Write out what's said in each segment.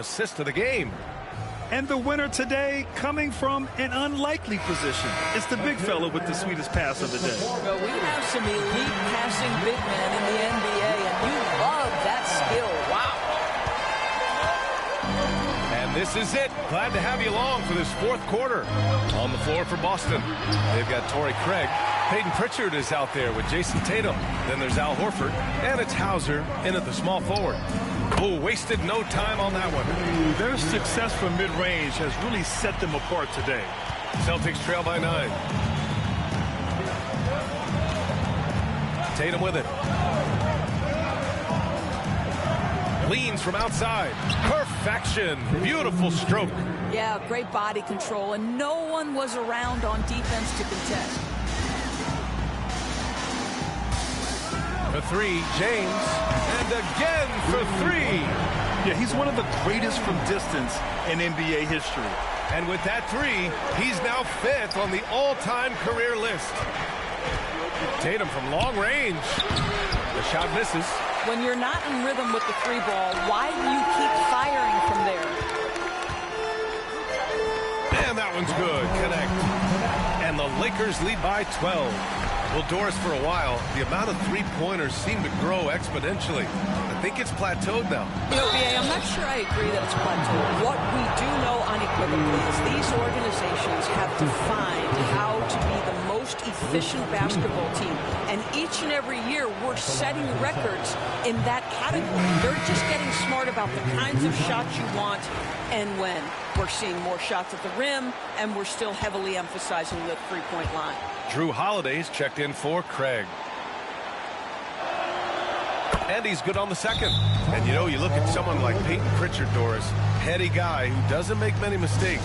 Assist of the game. And the winner today coming from an unlikely position. It's the big fella with the sweetest pass of the day. Well, we have some elite passing big men in the NBA, and you love that skill. Wow. And this is it. Glad to have you along for this fourth quarter. On the floor for Boston, they've got Torrey Craig. Peyton Pritchard is out there with Jason Tatum. Then there's Al Horford, and it's Hauser in at the small forward. Oh, wasted no time on that one. Their success from mid-range has really set them apart today. Celtics trail by 9. Tatum with it. Leans from outside. Perfection. Beautiful stroke. Yeah, great body control, and no one was around on defense to contest. For 3, James. And again for 3. Yeah, he's one of the greatest from distance in NBA history. And with that 3, he's now 5th on the all-time career list. Tatum from long range. The shot misses. When you're not in rhythm with the 3 ball, why do you keep firing from there? And that one's good. Connect. And the Lakers lead by 12. Well, Doris, for a while, the amount of three-pointers seemed to grow exponentially. I think it's plateaued now. You know, BA, I'm not sure I agree that it's plateaued. What we do know unequivocally is these organizations have defined how to be the most efficient basketball team. And each and every year, we're setting records in that category. They're just getting smart about the kinds of shots you want and when. We're seeing more shots at the rim, and we're still heavily emphasizing the three-point line. Drew Holiday's checked in for Craig. And he's good on the second. And, you know, you look at someone like Peyton Pritchard, Doris, heady guy who doesn't make many mistakes.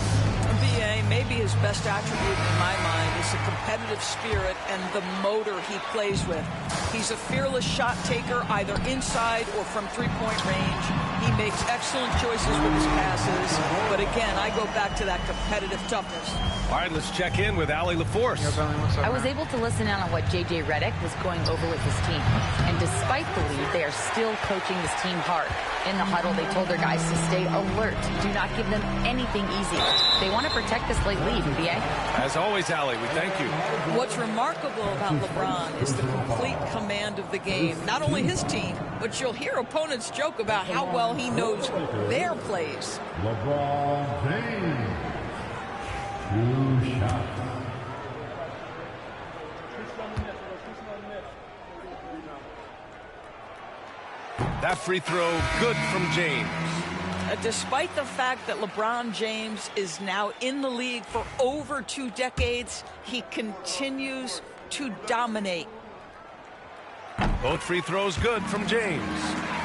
BA, maybe his best attribute in my mind is the competitive spirit and the motor he plays with. He's a fearless shot taker, either inside or from three-point range. He makes excellent choices with his passes. But again, I go back to that competitive toughness. All right, let's check in with Allie LaForce. I was able to listen in on what J.J. Redick was going over with his team. And despite the lead, they are still coaching this team hard. In the huddle, they told their guys to stay alert. Do not give them anything easy. They want to protect this late lead, BA. As always, Allie, we thank you. What's remarkable about LeBron is the complete command of the game. Not only his team, but you'll hear opponents joke about how well he knows their plays. LeBron James. 2 shots. That free throw, good from James. Despite the fact that LeBron James is now in the league for over 2 decades, he continues to dominate. Both free throws good from James.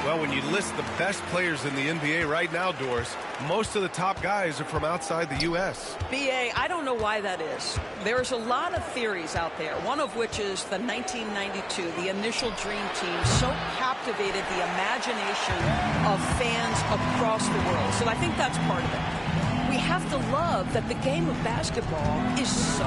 Well, when you list the best players in the NBA right now, Doris, most of the top guys are from outside the U.S. BA, I don't know why that is. There's a lot of theories out there, one of which is the 1992, the initial Dream Team, so captivated the imagination of fans across the world. So I think that's part of it. We have to love that the game of basketball is so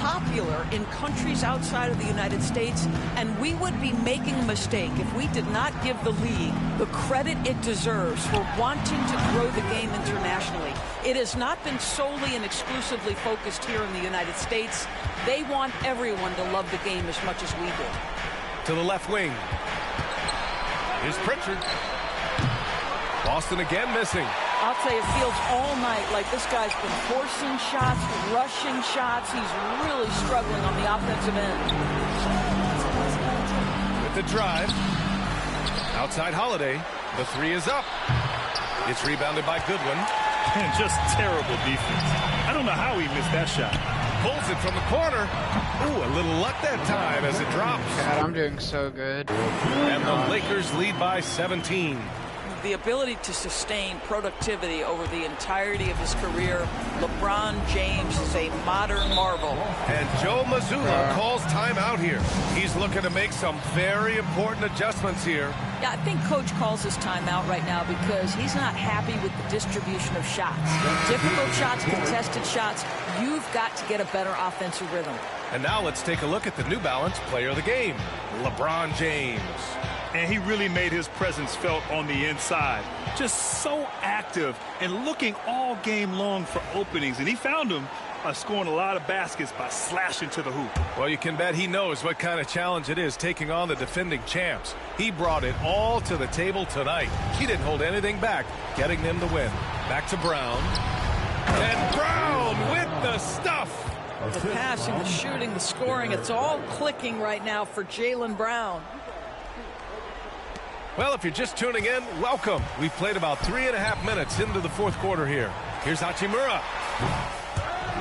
popular in countries outside of the United States, and we would be making a mistake if we did not give the league the credit it deserves for wanting to grow the game internationally. It has not been solely and exclusively focused here in the United States. They want everyone to love the game as much as we do. To the left wing. Here's Pritchard. Boston again missing. I'll tell you, it feels all night like this guy's been forcing shots, rushing shots. He's really struggling on the offensive end. With the drive. Outside Holiday. The 3 is up. It's rebounded by Goodwin. And just terrible defense. I don't know how he missed that shot. Pulls it from the corner. Ooh, a little luck that time as it drops. God, I'm doing so good. And the Lakers lead by 17. The ability to sustain productivity over the entirety of his career, LeBron James is a modern marvel. And Joe Mazzulla calls timeout here. He's looking to make some very important adjustments here. Yeah, I think Coach calls his timeout right now because he's not happy with the distribution of shots. Difficult shots, contested shots. You've got to get a better offensive rhythm. And now let's take a look at the New Balance player of the game, LeBron James. And he really made his presence felt on the inside. Just so active and looking all game long for openings. And he found them by scoring a lot of baskets by slashing to the hoop. Well, you can bet he knows what kind of challenge it is taking on the defending champs. He brought it all to the table tonight. He didn't hold anything back, getting them the win. Back to Brown. And Brown with the stuff. The passing, the shooting, the scoring, it's all clicking right now for Jaylen Brown. Well, if you're just tuning in, welcome. We've played about 3.5 minutes into the fourth quarter here. Here's Hachimura.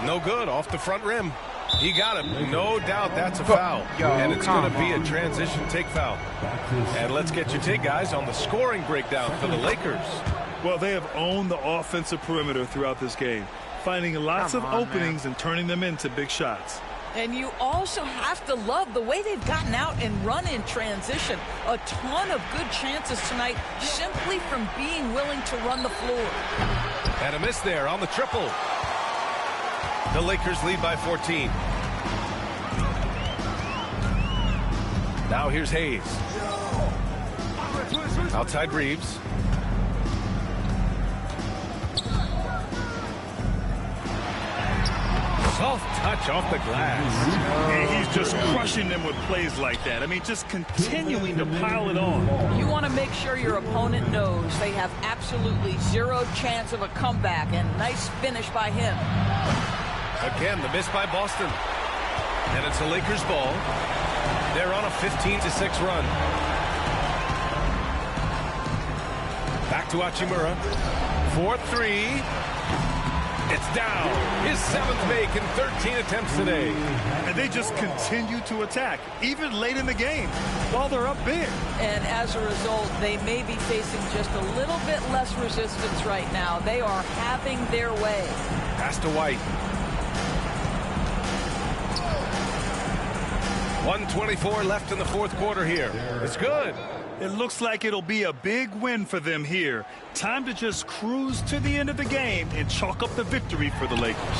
No good, off the front rim. He got him. No doubt that's a foul. And it's going to be a transition take foul. And let's get your take, guys, on the scoring breakdown for the Lakers. Well, they have owned the offensive perimeter throughout this game, finding lots of openings and turning them into big shots. And you also have to love the way they've gotten out and run in transition. A ton of good chances tonight simply from being willing to run the floor. And a miss there on the triple. The Lakers lead by 14. Now here's Hayes. Outside Reeves. Soft touch off the glass. And he's just crushing them with plays like that. I mean, just continuing to pile it on. You want to make sure your opponent knows they have absolutely zero chance of a comeback, and nice finish by him. Again, the miss by Boston. And it's a Lakers ball. They're on a 15-6 run. Back to Hachimura. 4-3. It's down. His 7th make in 13 attempts today. And they just continue to attack, even late in the game, while they're up big. And as a result, they may be facing just a little bit less resistance right now. They are having their way. Pass to White. 1:24 left in the fourth quarter here. It's good. It looks like it'll be a big win for them here. Time to just cruise to the end of the game and chalk up the victory for the Lakers.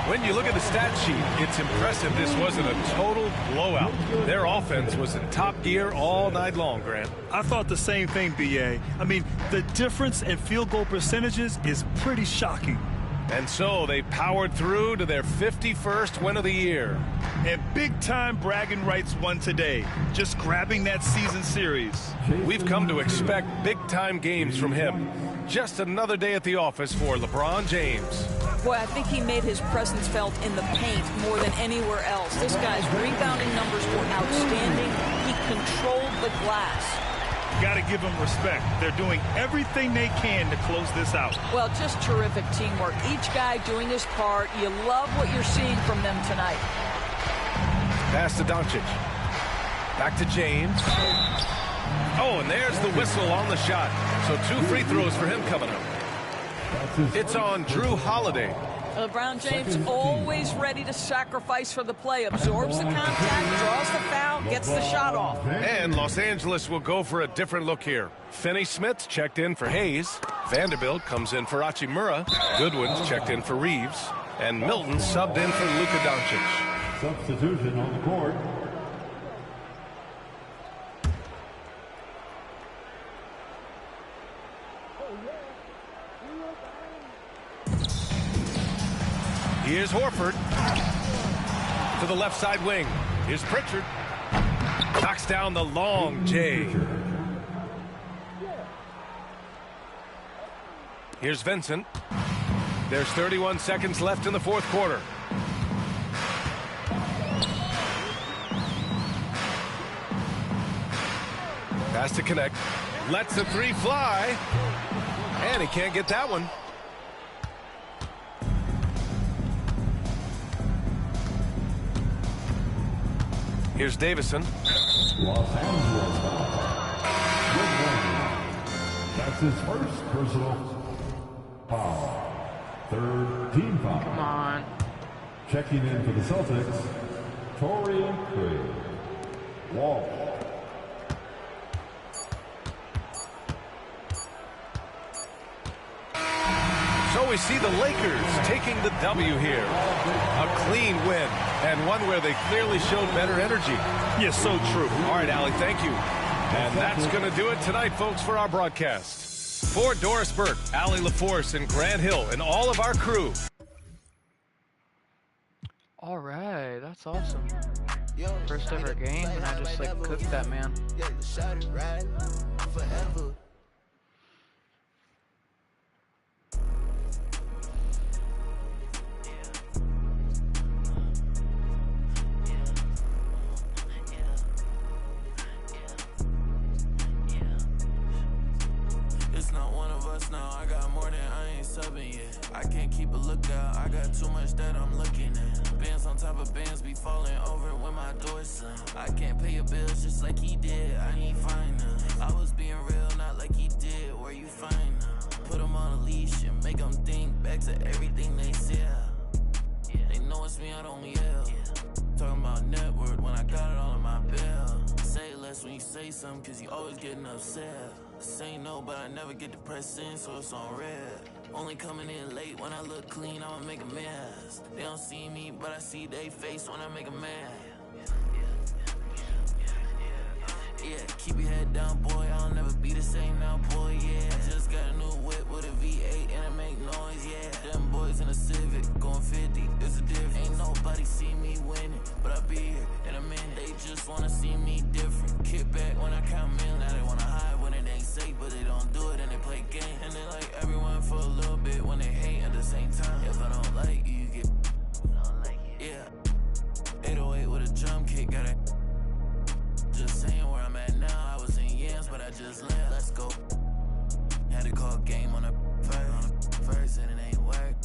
When you look at the stat sheet, it's impressive this wasn't a total blowout. Their offense was in top gear all night long, Grant. I thought the same thing, B.A. I mean, the difference in field goal percentages is pretty shocking. And so they powered through to their 51st win of the year. And big-time bragging rights won today, just grabbing that season series. We've come to expect big-time games from him. Just another day at the office for LeBron James. Boy, I think he made his presence felt in the paint more than anywhere else. This guy's rebounding numbers were outstanding. He controlled the glass. Got to give them respect. They're doing everything they can to close this out. Well, just terrific teamwork. Each guy doing his part. You love what you're seeing from them tonight. Pass to Doncic. Back to James. Oh, and there's the whistle on the shot. So 2 free throws for him coming up. It's on Drew Holiday. LeBron James always ready to sacrifice for the play. Absorbs the contact, draws the foul, gets the shot off. And Los Angeles will go for a different look here. Finney-Smith checked in for Hayes. Vanderbilt comes in for Hachimura. Goodwin's checked in for Reeves. And Milton subbed in for Luka Doncic. Substitution on the court. Here's Horford to the left side wing. Here's Pritchard. Knocks down the long J. Here's Vincent. There's 31 seconds left in the fourth quarter. Pass to connect. Lets the 3 fly. And he can't get that one. Here's Davison. Los Angeles. Good morning. That's his first personal foul. 3rd team foul. Come on. Checking in for the Celtics, Torrey Craig. Walsh. So we see the Lakers taking the W here. A clean win, and one where they clearly showed better energy. Yeah, so true. All right, Allie, thank you. And that's going to do it tonight, folks, for our broadcast. For Doris Burke, Allie LaForce, and Grant Hill, and all of our crew. All right, that's awesome. First ever game, and I just like cooked that man. It's not one of us now. I got more than I ain't subbing yet. I can't keep a lookout. I got too much that I'm looking at. Bands on top of bands be falling over when my door's slam. I can't pay your bills just like he did. I need finance. I was being real, not like he did. Where you find them? Put them on a leash and make them think back to everything they said. They know it's me, I don't yell. Talking about net worth when I got it all in my bill. Say less when you say something, cause you always getting upset. Say no, but I never get depressed in, so it's on red. Only coming in late when I look clean, I'ma make a mess. They don't see me, but I see they face when I make a mad. Yeah, keep your head down, boy, I'll never be the same now, boy, yeah. Just got a new whip with a V8 and it make noise, yeah. Them boys in a Civic, going 50, it's a difference. Ain't nobody see me winning, but I be here in a minute. They just wanna see me different. Kick back when I count million, now they wanna hide when it ain't safe, but they don't do it and they play games. And they like everyone for a little bit when they hate at the same time. If I don't like you, you get, yeah. 808 with a drum kick, got it. Just saying where I'm at now. I was in yams, but I just left. Let's go. Had to call game on the first, and it ain't work.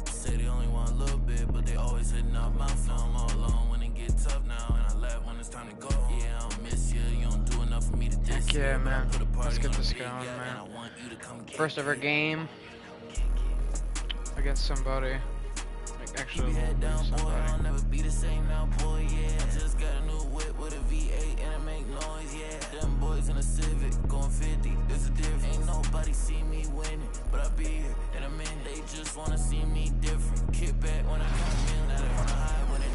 Say they only want a little bit, but they always hitting up my phone all alone when it get tough now. And I laugh when it's time to go. Yeah, I don't miss you. You don't do enough for me to diss you. Yeah, man. Let's get this going, man. First ever game against somebody. Actually, I'll never be the same now, boy, yeah. Just got a new whip with a V8 and it make noise, yeah. Them boys in a Civic, going 50, it's a difference. Ain't nobody see me winning, but I be here in a minute. They just wanna see me different. Kick back when I come in, now they wanna hide when it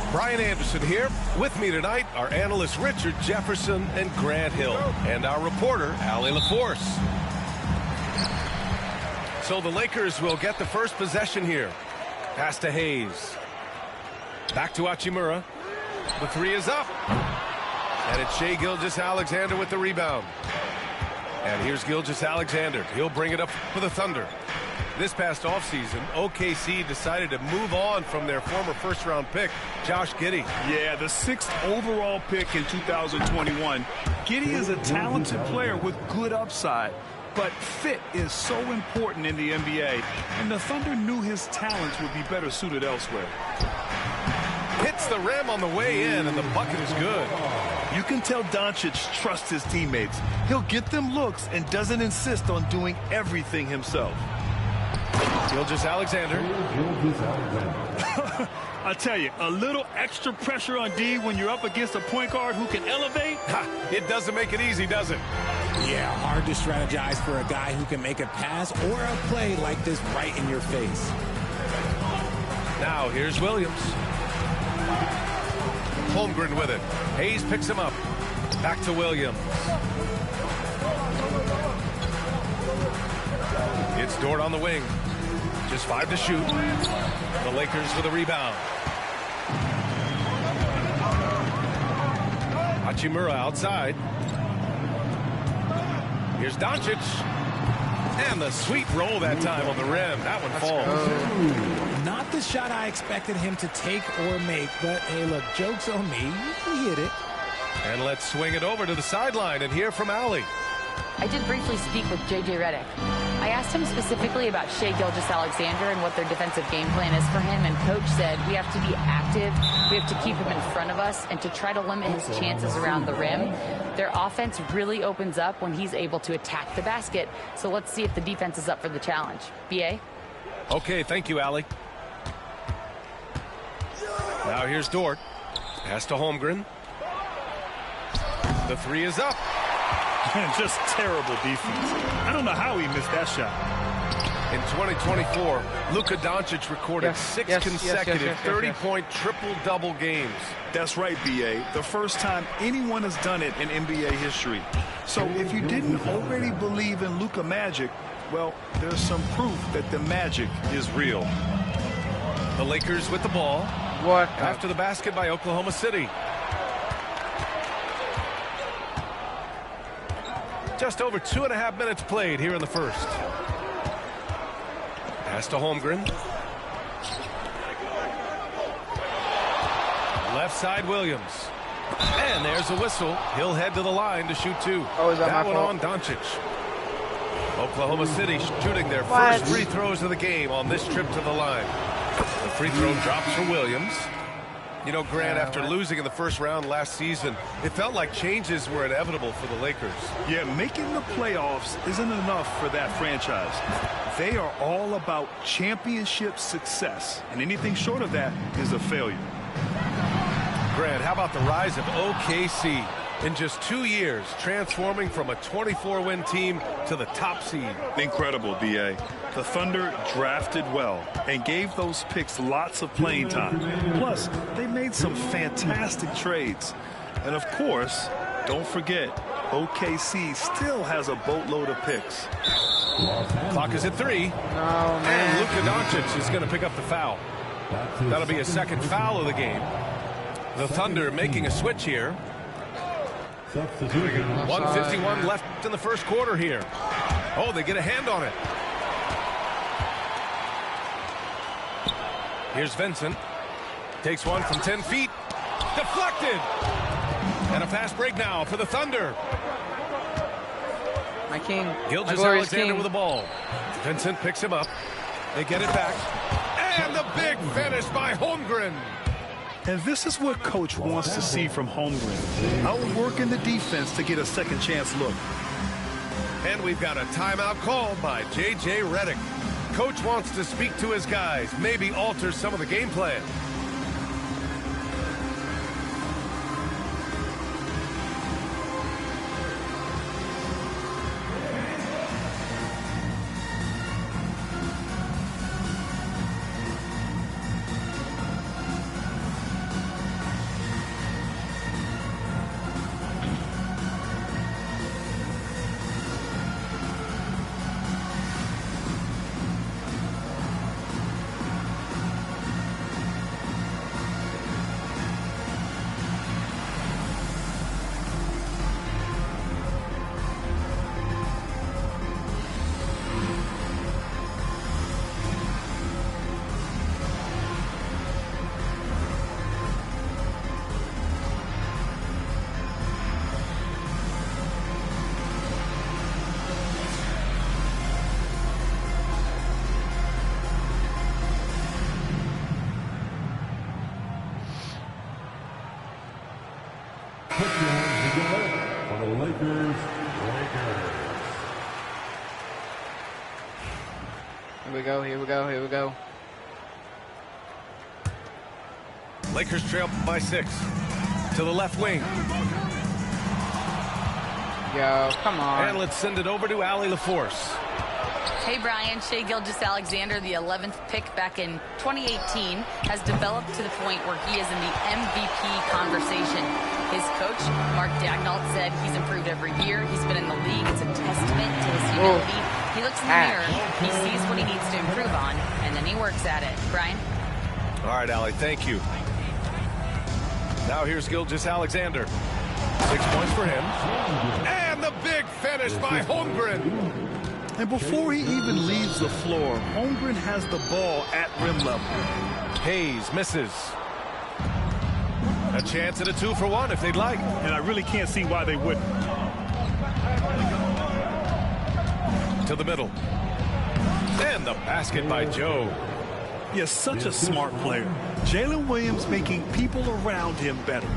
ain't. Brian Anderson here. With me tonight are analysts Richard Jefferson and Grant Hill, and our reporter, Allie LaForce. So the Lakers will get the first possession here. Pass to Hayes. Back to Hachimura. The three is up. And it's Shai Gilgeous-Alexander with the rebound. And here's Gilgeous-Alexander. He'll bring it up for the Thunder. This past offseason, OKC decided to move on from their former first-round pick, Josh Giddey. Yeah, the 6th overall pick in 2021. Giddey is a talented player with good upside. But fit is so important in the NBA, and the Thunder knew his talents would be better suited elsewhere. Hits the rim on the way in, and the bucket is good. You can tell Doncic trusts his teammates. He'll get them looks and doesn't insist on doing everything himself. Gilgeous-Alexander. I tell you, a little extra pressure on D when you're up against a point guard who can elevate. It doesn't make it easy, does it? Yeah, hard to strategize for a guy who can make a pass or a play like this right in your face. Now here's Williams. Holmgren with it. Hayes picks him up. Back to Williams. It's Dort on the wing. Just 5 to shoot. The Lakers with a rebound. Hachimura outside. Here's Doncic. And the sweet roll that time on the rim. That one falls. Not the shot I expected him to take or make, but hey, look, joke's on me. He hit it. And let's swing it over to the sideline and hear from Allie. I did briefly speak with J.J. Redick. I asked him specifically about Shai Gilgeous-Alexander and what their defensive game plan is for him, and Coach said we have to be active, we have to keep him in front of us, and to try to limit his chances around the rim. Their offense really opens up when he's able to attack the basket, so let's see if the defense is up for the challenge. B.A.? Okay, thank you, Allie. Now here's Dort. Pass to Holmgren. The three is up. Just terrible defense. I don't know how he missed that shot. In 2024, Luka Doncic recorded six consecutive 30-point triple-double games. That's right, B.A. The first time anyone has done it in NBA history. So if you didn't already believe in Luka Magic, well, there's some proof that the magic is real. The Lakers with the ball. What? After the basket by Oklahoma City. Just over 2.5 minutes played here in the first. Pass to Holmgren. Left side Williams. And there's a whistle. He'll head to the line to shoot two. Oh, is that my one fault? on Doncic. Oklahoma City shooting their first free throws of the game on this trip to the line. The free throw drops for Williams. You know, Grant, after losing in the first round last season, it felt like changes were inevitable for the Lakers. Yeah, making the playoffs isn't enough for that franchise. They are all about championship success, and anything short of that is a failure. Grant, how about the rise of OKC? In just 2 years, transforming from a 24-win team to the top seed. Incredible, B.A. The Thunder drafted well and gave those picks lots of playing time. Plus, they made some fantastic trades. And of course, don't forget, OKC still has a boatload of picks. Clock is at 3. Oh, man. And Luka Doncic is going to pick up the foul. That'll be his second foul of the game. The Thunder making a switch here. 1:51 left in the first quarter here. Oh, they get a hand on it. Here's Vincent. Takes one from 10 feet. Deflected. And a fast break now for the Thunder. My king. Gilgeous-Alexander with the ball. Vincent picks him up. They get it back. And the big finish by Holmgren. And this is what Coach wants to see from Holmgren. Outworking the defense to get a second chance look. And we've got a timeout called by J.J. Redick. Coach wants to speak to his guys, maybe alter some of the game plan. Put your hands together for the Lakers. Here we go, here we go, here we go. Lakers trail by 6. To the left wing. Yo, come on. And let's send it over to Allie LaForce. Hey, Brian. Shai Gilgeous-Alexander, the 11th pick back in 2018, has developed to the point where he is in the MVP conversation. His coach, Mark Daigneault, said he's improved every year. He's been in the league. It's a testament to his humility. He looks in the mirror, he sees what he needs to improve on, and then he works at it. Brian? All right, Allie, thank you. Now here's Gilgeous-Alexander. 6 points for him. And the big finish by Holmgren. And before he even leaves the floor, Holmgren has the ball at rim level. Hayes misses. A chance at a 2-for-1 if they'd like. And I really can't see why they wouldn't. To the middle. And the basket by Joe. Yes, such a smart player. Jalen Williams making people around him better.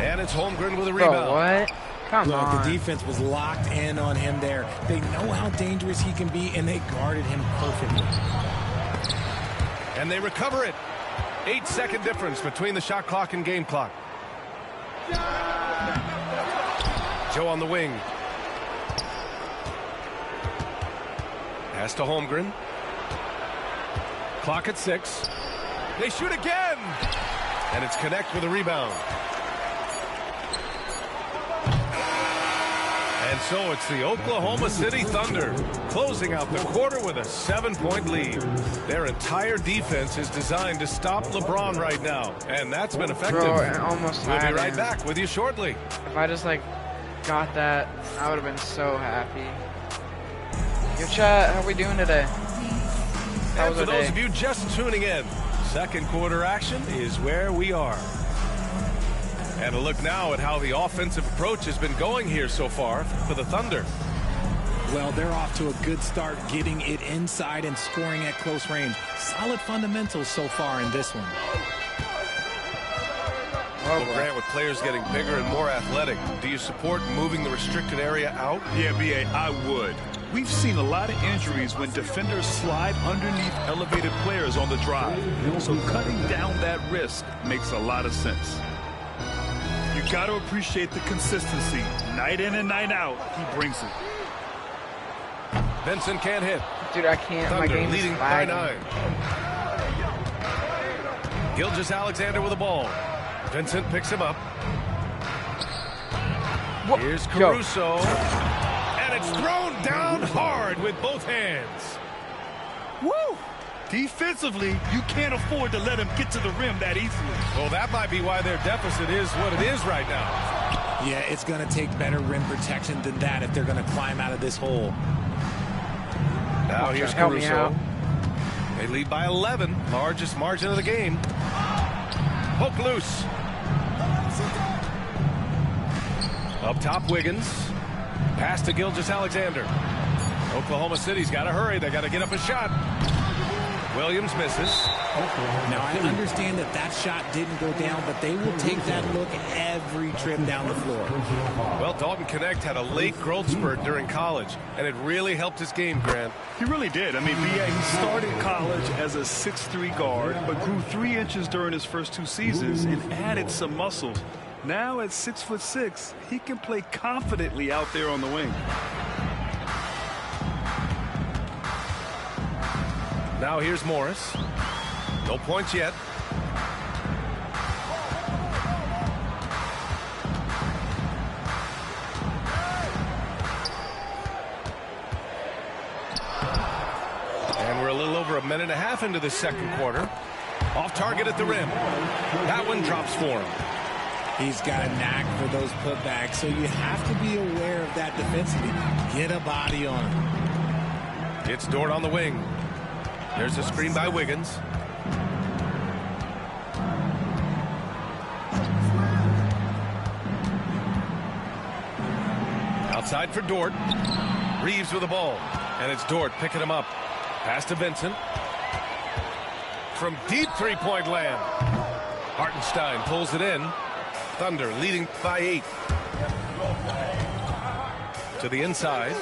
And it's Holmgren with a rebound. Bro, what? Come on. The defense was locked in on him there. They know how dangerous he can be, and they guarded him perfectly. And they recover it. 8-second difference between the shot clock and game clock. Joe on the wing. Pass to Holmgren. Clock at 6. They shoot again. And it's Connect with a rebound. And so it's the Oklahoma City Thunder closing out the quarter with a 7-point lead. Their entire defense is designed to stop LeBron right now, and that's been effective. Bro, I almost We'll be had right him. back with you shortly. If I just like got that, I would have been so happy. Yo, chat, how we doing today? How And was for our those day? of you just tuning in, second quarter action is where we are. And a look now at how the offensive approach has been going here so far for the Thunder. Well, they're off to a good start getting it inside and scoring at close range. Solid fundamentals so far in this one. Well, Grant, with players getting bigger and more athletic, do you support moving the restricted area out? Yeah, B.A., I would. We've seen a lot of injuries when defenders slide underneath elevated players on the drive. So cutting down that risk makes a lot of sense. You got to appreciate the consistency. Night in and night out, he brings it. Vincent can't hit. Dude, I can't. My Thunder game's leading by lagging. 9. Gilgeous-Alexander with the ball. Vincent picks him up. Whoa. Here's Yo. Caruso. And it's thrown down hard with both hands. Woo! Defensively, you can't afford to let him get to the rim that easily. Well, that might be why their deficit is what it is right now. Yeah, it's going to take better rim protection than that if they're going to climb out of this hole. Now here's Help me Caruso. out. They lead by 11, largest margin of the game. Poke loose. Up top, Wiggins. Pass to Gilgeous-Alexander. Oklahoma City's got to hurry. They got to get up a shot. Williams misses. Now, I understand that that shot didn't go down, but they will take that look every trip down the floor. Well, Dalton Connect had a late growth spurt during college, and it really helped his game, Grant. He really did. I mean, B.A., he started college as a 6'3" guard, but grew 3 inches during his first 2 seasons and added some muscle. Now at 6'6", he can play confidently out there on the wing. Now here's Morris. No points yet. And we're a little over a minute and a half into the second quarter. Off target at the rim. That one drops for him. He's got a knack for those putbacks, so you have to be aware of that defensively. Get a body on him. It's Dort on the wing. There's a screen by Wiggins. Outside for Dort. Reeves with the ball. And it's Dort picking him up. Pass to Vincent. From deep three-point land. Hartenstein pulls it in. Thunder leading by 8. To the inside.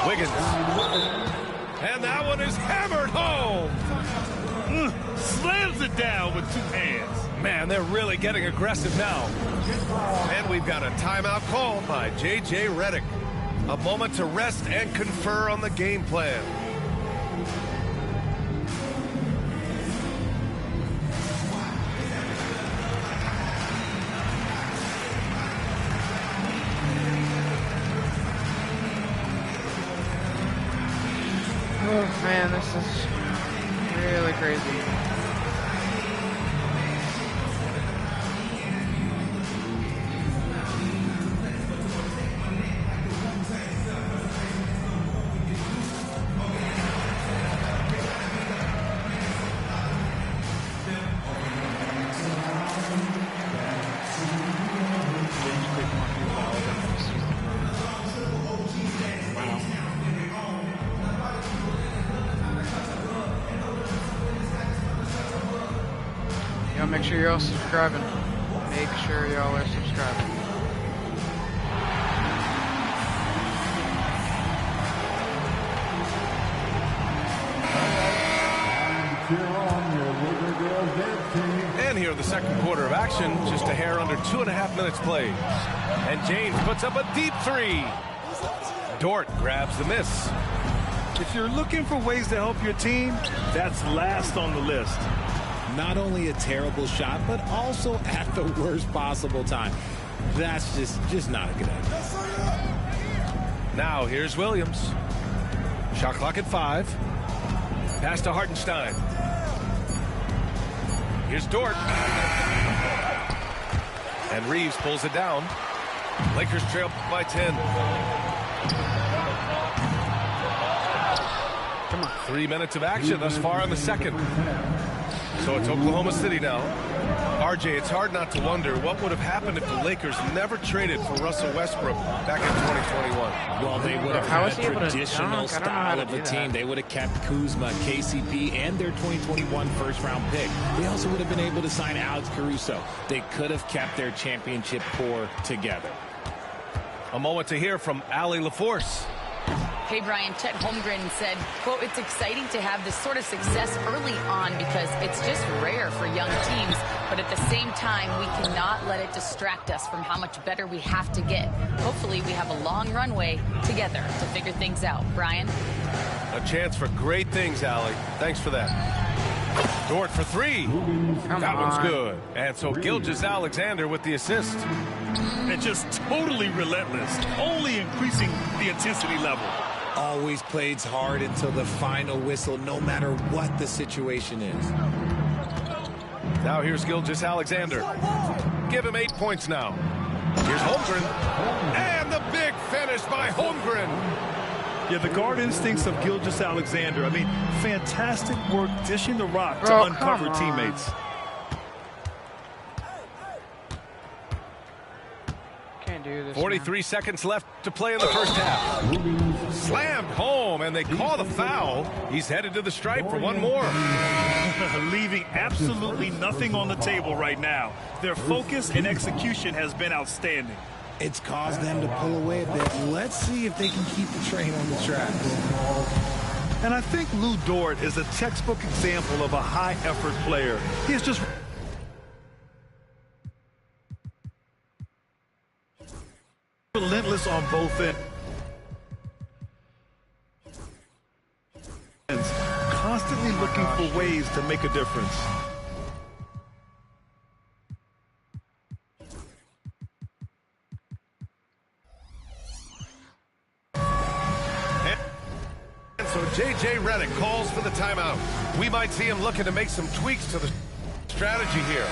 Wiggins. And that one is hammered home. Slams it down with 2 hands. Man, they're really getting aggressive now. And we've got a timeout called by J.J. Redick. A moment to rest and confer on the game plan. Oh man, this is really crazy. Y'all make sure you're all subscribing. Make sure y'all are subscribing. And here in the second quarter of action, just a hair under 2.5 minutes played. And James puts up a deep 3. Dort grabs the miss. If you're looking for ways to help your team, that's last on the list. Not only a terrible shot, but also at the worst possible time. That's just not a good idea. Now here's Williams. Shot clock at 5. Pass to Hartenstein. Here's Dort. And Reeves pulls it down. Lakers trail by 10. Come on. 3 minutes of action thus far in the second. So it's Oklahoma City now. RJ, it's hard not to wonder what would have happened if the Lakers never traded for Russell Westbrook back in 2021. Well, they would have How had was he able to traditional dunk? I don't know how style to of do a team. that. They would have kept Kuzma, KCP, and their 2021 first-round pick. They also would have been able to sign Alex Caruso. They could have kept their championship core together. A moment to hear from Allie LaForce. Hey, Brian, Chet Holmgren said, quote, "It's exciting to have this sort of success early on because it's just rare for young teams. But at the same time, we cannot let it distract us from how much better we have to get. Hopefully, we have a long runway together to figure things out." Brian? A chance for great things, Allie. Thanks for that. Dort for 3. That one's good. And so Gilgeous-Alexander with the assist. And just totally relentless, only increasing the intensity level. Always plays hard until the final whistle, no matter what the situation is. Now here's Gilgeous-Alexander. Give him 8 points now. Here's Holmgren. And the big finish by Holmgren. Yeah, the guard instincts of Gilgeous-Alexander. I mean, fantastic work dishing the rock to uncover teammates. Can't do this. 43 seconds left to play in the first half. Slammed home, and they call the foul. He's headed to the stripe for one more. Leaving absolutely nothing on the table right now. Their focus and execution has been outstanding. It's caused them to pull away a bit. Let's see if they can keep the train on the tracks. And I think Lou Dort is a textbook example of a high-effort player. He is just relentless on both ends, constantly looking for ways to make a difference. So J.J. Redick calls for the timeout. We might see him looking to make some tweaks to the strategy here.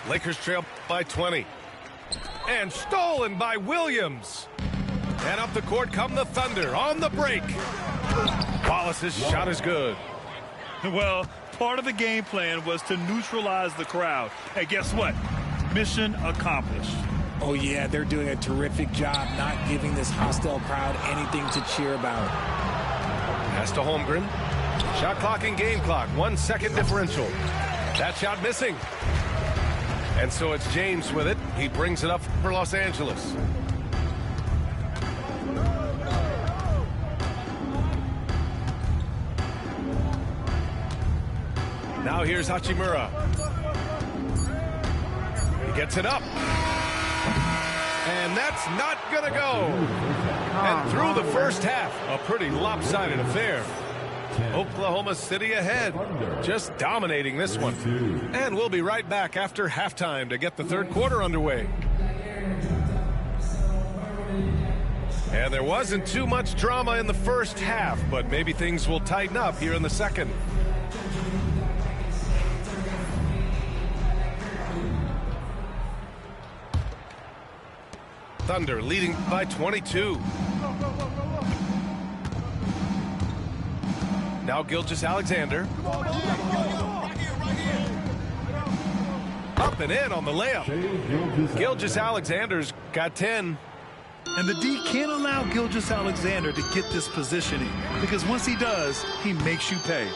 Lakers trail by 20. And stolen by Williams. And up the court come the Thunder on the break. Wallace's shot is good. Well, part of the game plan was to neutralize the crowd. And guess what? Mission accomplished. Oh, yeah, they're doing a terrific job not giving this hostile crowd anything to cheer about. Pass to Holmgren. Shot clock and game clock. 1 second differential. That shot missing. And so it's James with it. He brings it up for Los Angeles. Now here's Hachimura. He gets it up. And that's not going to go. And through the first half, a pretty lopsided affair. Oklahoma City ahead, just dominating this one. And we'll be right back after halftime to get the third quarter underway. And there wasn't too much drama in the first half, but maybe things will tighten up here in the second. Thunder leading by 22. Now Gilgeous-Alexander. Up and in on the layup. Gilgeous-Alexander's got 10. And the D can't allow Gilgeous-Alexander to get this positioning, because once he does, he makes you pay.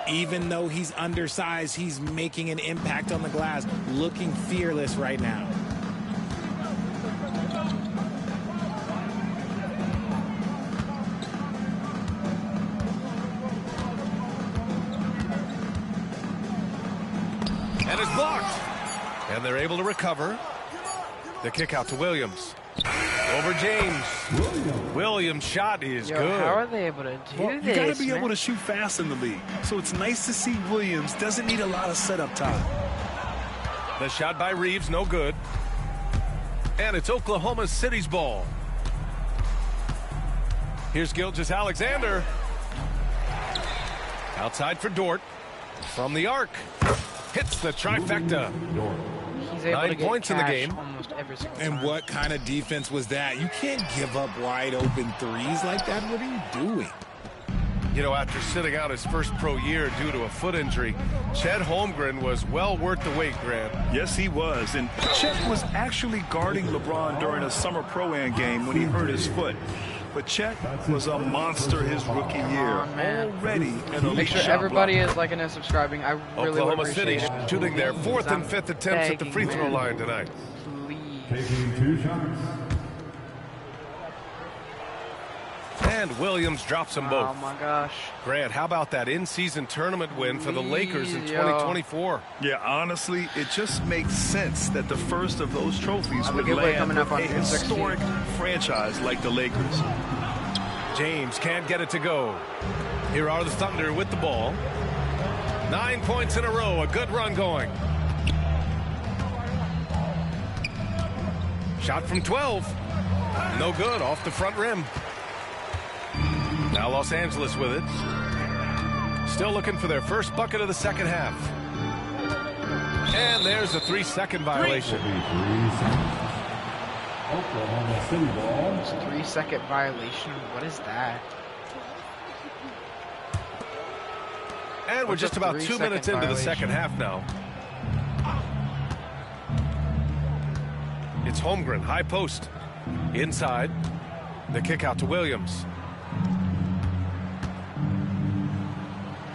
Even though he's undersized, he's making an impact on the glass, looking fearless right now. And it's blocked. And they're able to recover. The kick out to Williams. Over James. Williams' shot is good. How are they able to do Well, this? you got to be man? able to shoot fast in the league. So it's nice to see Williams doesn't need a lot of setup time. The shot by Reeves, no good. And it's Oklahoma City's ball. Here's Gilgeous-Alexander. Outside for Dort. From the arc. Hits the trifecta. He's able 9 to get points in the cash game. almost every single And time. what kind of defense was that? You can't give up wide open threes like that. What are you doing? You know, after sitting out his first pro year due to a foot injury, Chet Holmgren was well worth the wait, Grant. Yes, he was. And Chet was actually guarding LeBron during a summer Pro-Am game when he hurt his foot. But Chet was a monster his rookie year. man. Already an elite Make sure shot everybody blocker. is liking and subscribing. I really would Oklahoma appreciate City it. shooting their 4th and 5th attempts at the free throw begging, line tonight. Please. Taking 2 shots. And Williams drops them both. Oh my gosh. Grant, how about that in-season tournament win for the Lakers in Yo. 2024? Yeah, honestly, it just makes sense that the first of those trophies have a would giveaway land coming up with on a June 16th. historic franchise like the Lakers. James can't get it to go. Here are the Thunder with the ball. 9 points in a row, a good run going. Shot from 12. No good, off the front rim. Now Los Angeles with it. Still looking for their first bucket of the second half. And there's a 3-second violation. Will be 3 seconds. Oklahoma City ball. It's a 3-second violation. What is that? And we're What's just a about 2 3-second minutes into the violation? second half now. It's Holmgren, high post. Inside. The kick out to Williams.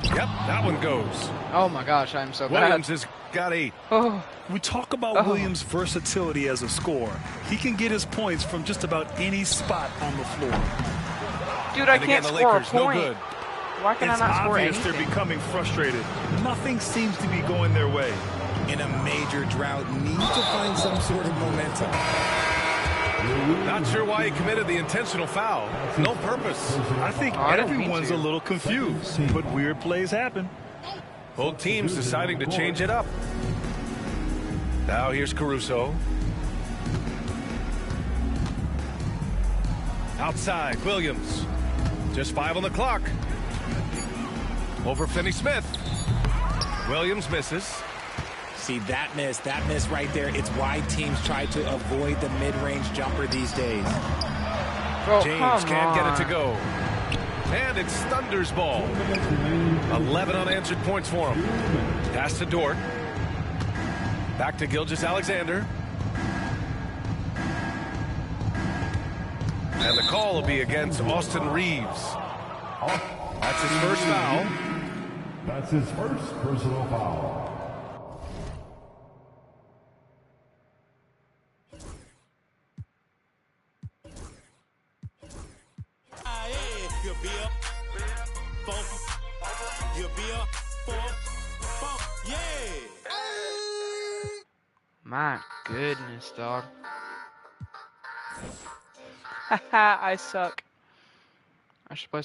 Yep, that one goes. Oh my gosh, I'm so Williams bad. has got 8. Oh, We talk about Williams' versatility as a scorer. He can get his points from just about any spot on the floor. dude, I And again, can't the score Lakers, a no point. good. Why can It's I not score obvious anything? they're becoming frustrated. Nothing seems to be going their way. In a major drought, need to find some sort of momentum. Not sure why he committed the intentional foul. No purpose. I think Oh, I didn't mean everyone's to. a little confused, but weird plays happen. Both teams deciding to change it up. Now here's Caruso. Outside, Williams. Just 5 on the clock. Over Finney-Smith. Williams misses. See, that miss right there, it's why teams try to avoid the mid-range jumper these days. Bro, James come can't get it to on. go. And it's Thunder's ball. 11 unanswered points for him. Pass to Dort. Back to Gilgeous-Alexander. And the call will be against Austin Reeves. That's his first foul. That's his first personal foul. My goodness, dog. Haha, I suck. I should play